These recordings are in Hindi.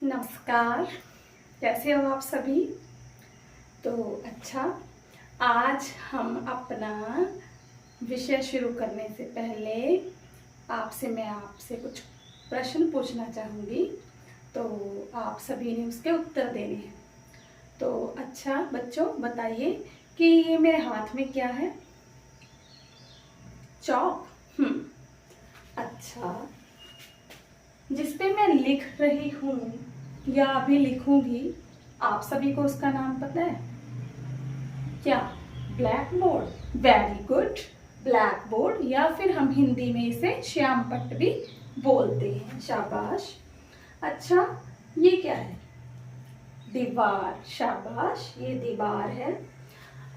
नमस्कार। कैसे हो आप सभी। तो अच्छा, आज हम अपना विषय शुरू करने से पहले मैं आपसे कुछ प्रश्न पूछना चाहूँगी। तो आप सभी ने उसके उत्तर देने हैं। तो अच्छा बच्चों, बताइए कि ये मेरे हाथ में क्या है। चौक। अच्छा, जिस पे मैं लिख रही हूँ या अभी लिखूंगी, आप सभी को उसका नाम पता है क्या? Black board. Very good. Black board, या फिर हम हिंदी में इसे श्याम पट्ट भी बोलते हैं। शाबाश। अच्छा, ये क्या है? दीवार। शाबाश, ये दीवार है।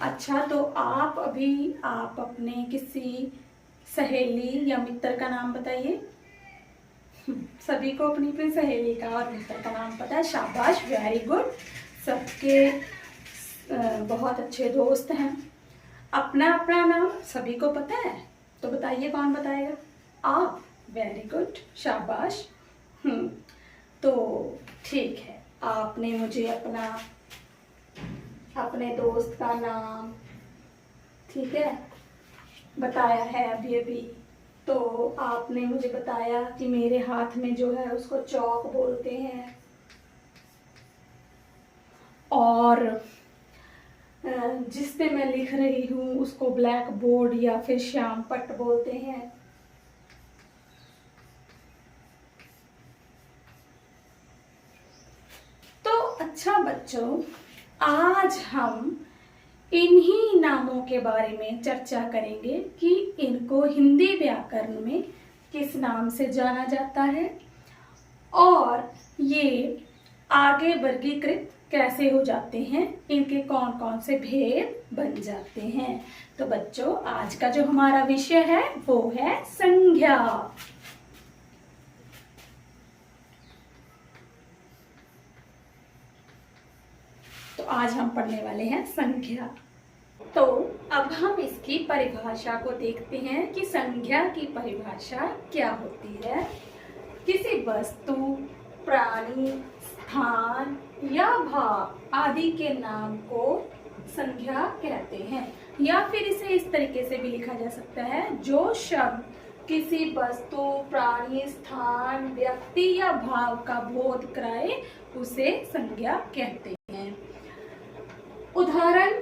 अच्छा, तो आप अपने किसी सहेली या मित्र का नाम बताइए। सभी को अपनी अपनी सहेली का और मित्र का नाम पता है। शाबाश, वेरी गुड। सबके बहुत अच्छे दोस्त हैं। अपना अपना नाम सभी को पता है। तो बताइए, कौन बताएगा? आप। वेरी गुड, शाबाश। तो ठीक है, आपने मुझे अपने दोस्त का नाम, ठीक है, बताया है अभी। तो आपने मुझे बताया कि मेरे हाथ में जो है उसको चौक बोलते हैं, और जिस पे मैं लिख रही हूँ उसको ब्लैक बोर्ड या फिर श्याम पट्ट बोलते हैं। तो अच्छा बच्चों, आज हम इन्हीं नामों के बारे में चर्चा करेंगे कि इनको हिंदी व्याकरण में किस नाम से जाना जाता है और ये आगे वर्गीकृत कैसे हो जाते हैं, इनके कौन कौन से भेद बन जाते हैं। तो बच्चों, आज का जो हमारा विषय है वो है संज्ञा। तो आज हम पढ़ने वाले हैं संज्ञा। तो अब हम इसकी परिभाषा को देखते हैं कि संज्ञा की परिभाषा क्या होती है। किसी वस्तु, प्राणी, स्थान या भाव आदि के नाम को संज्ञा कहते हैं। या फिर इसे इस तरीके से भी लिखा जा सकता है, जो शब्द किसी वस्तु, प्राणी, स्थान, व्यक्ति या भाव का बोध कराए उसे संज्ञा कहते हैं। उदाहरण,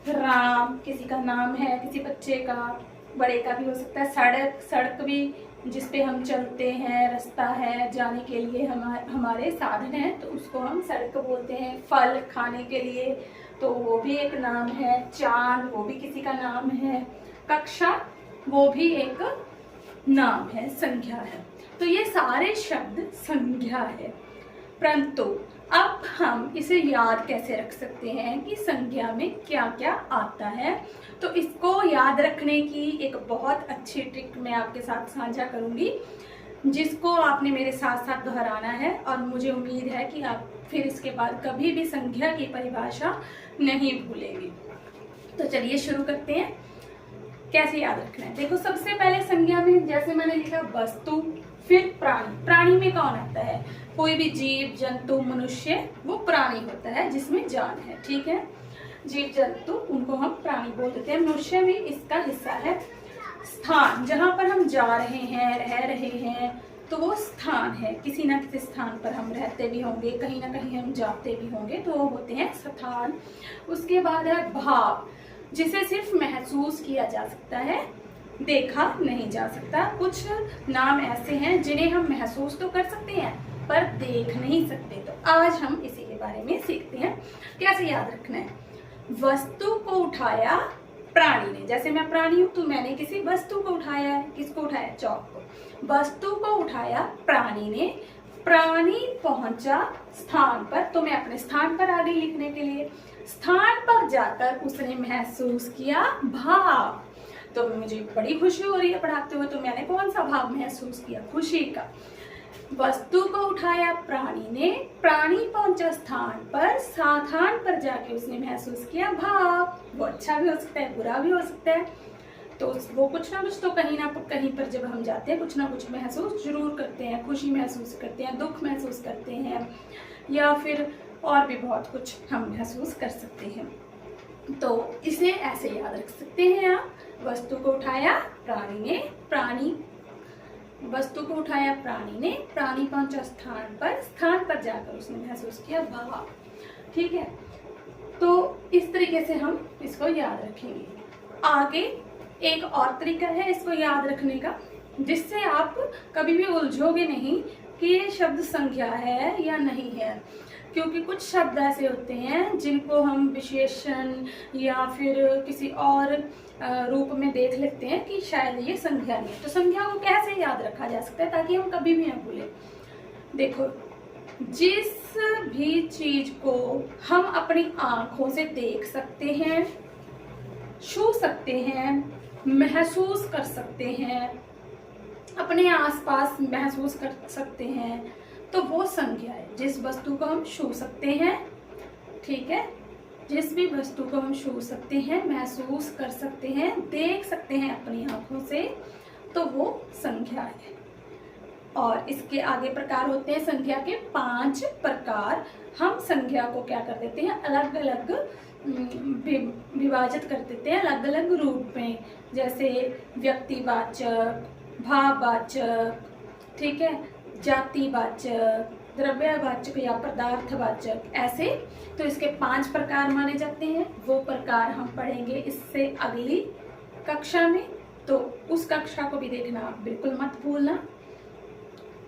राम किसी का नाम है, किसी बच्चे का, बड़े का भी हो सकता है। सड़क भी जिस पे हम चलते हैं, रास्ता है, जाने के लिए हमारे साधन है, तो उसको हम सड़क बोलते हैं। फल खाने के लिए, तो वो भी एक नाम है। चांद, वो भी किसी का नाम है। कक्षा, वो भी एक नाम है, संज्ञा है। तो ये सारे शब्द संज्ञा है। परंतु अब हम इसे याद कैसे रख सकते हैं कि संज्ञा में क्या क्या आता है। तो इसको याद रखने की एक बहुत अच्छी ट्रिक मैं आपके साथ साझा करूंगी, जिसको आपने मेरे साथ साथ दोहराना है, और मुझे उम्मीद है कि आप फिर इसके बाद कभी भी संज्ञा की परिभाषा नहीं भूलेंगे। तो चलिए शुरू करते हैं। कैसे याद रखना है, देखो, सबसे पहले संज्ञा में जैसे मैंने लिखा वस्तु, फिर प्राणी। प्राणी में कौन आता है? कोई भी जीव, जंतु, मनुष्य, वो प्राणी होता है जिसमें जान है, ठीक है। जीव जंतु, उनको हम प्राणी बोल देते हैं। मनुष्य भी इसका हिस्सा है। स्थान, जहाँ पर हम जा रहे हैं, रह रहे हैं, तो वो स्थान है। किसी ना किसी स्थान पर हम रहते भी होंगे, कहीं ना कहीं हम जाते भी होंगे, तो वो होते हैं स्थान। उसके बाद है भाव, जिसे सिर्फ महसूस किया जा सकता है, देखा नहीं जा सकता। कुछ नाम ऐसे हैं जिन्हें हम महसूस तो कर सकते हैं पर देख नहीं सकते। तो आज हम इसी के बारे में सीखते हैं कैसे याद रखना है। वस्तु को उठाया प्राणी ने, जैसे मैं प्राणी हूं तो मैंने किसी वस्तु को उठाया है। किसको उठाया? चौक को। वस्तु को उठाया प्राणी ने, प्राणी पहुंचा स्थान पर, तो मैं अपने स्थान पर आ गई लिखने के लिए। स्थान पर जाकर उसने महसूस किया भाव, तो मुझे बड़ी खुशी हो रही है पढ़ाते हुए, तो मैंने कौन सा भाव महसूस किया? खुशी का। वस्तु को उठाया प्राणी ने, प्राणी पहुंचा स्थान पर, स्थान पर जाके उसने महसूस किया भाव। वो अच्छा भी हो सकता है, बुरा भी हो सकता है। तो वो कुछ ना कुछ तो कहीं ना कहीं पर जब हम जाते हैं कुछ ना कुछ महसूस जरूर करते हैं। खुशी महसूस करते हैं, दुख महसूस करते हैं, या फिर और भी बहुत कुछ हम महसूस कर सकते हैं। तो इसे ऐसे याद रख सकते हैं आप, वस्तु को उठाया प्राणी ने, वस्तु को उठाया प्राणी ने, प्राणी पहुंचा स्थान पर जाकर उसने महसूस किया भाव। ठीक है, तो इस तरीके से हम इसको याद रखेंगे। आगे एक और तरीका है इसको याद रखने का, जिससे आप कभी भी उलझोगे नहीं कि ये शब्द संज्ञा है या नहीं है, क्योंकि कुछ शब्द ऐसे होते हैं जिनको हम विशेषण या फिर किसी और रूप में देख लेते हैं कि शायद ये संज्ञा नहीं है। तो संज्ञा को कैसे याद रखा जा सकता है ताकि हम कभी भी न भूलें। देखो, जिस भी चीज को हम अपनी आंखों से देख सकते हैं, छू सकते हैं, महसूस कर सकते हैं, अपने आसपास महसूस कर सकते हैं, तो वो संज्ञा है। जिस वस्तु को हम छू सकते हैं, ठीक है, जिस भी वस्तु को हम छू सकते हैं, महसूस कर सकते हैं, देख सकते हैं अपनी आंखों से, तो वो संज्ञा है। और इसके आगे प्रकार होते हैं संज्ञा के 5 प्रकार। हम संज्ञा को क्या कर देते हैं, अलग अलग विभाजित कर देते हैं अलग अलग रूप में, जैसे व्यक्तिवाचक, भाववाचक, ठीक है, जातिवाचक, द्रव्यवाचक या पदार्थवाचक, ऐसे। तो इसके 5 प्रकार माने जाते हैं। वो प्रकार हम पढ़ेंगे इससे अगली कक्षा में, तो उस कक्षा को भी देखना बिल्कुल मत भूलना।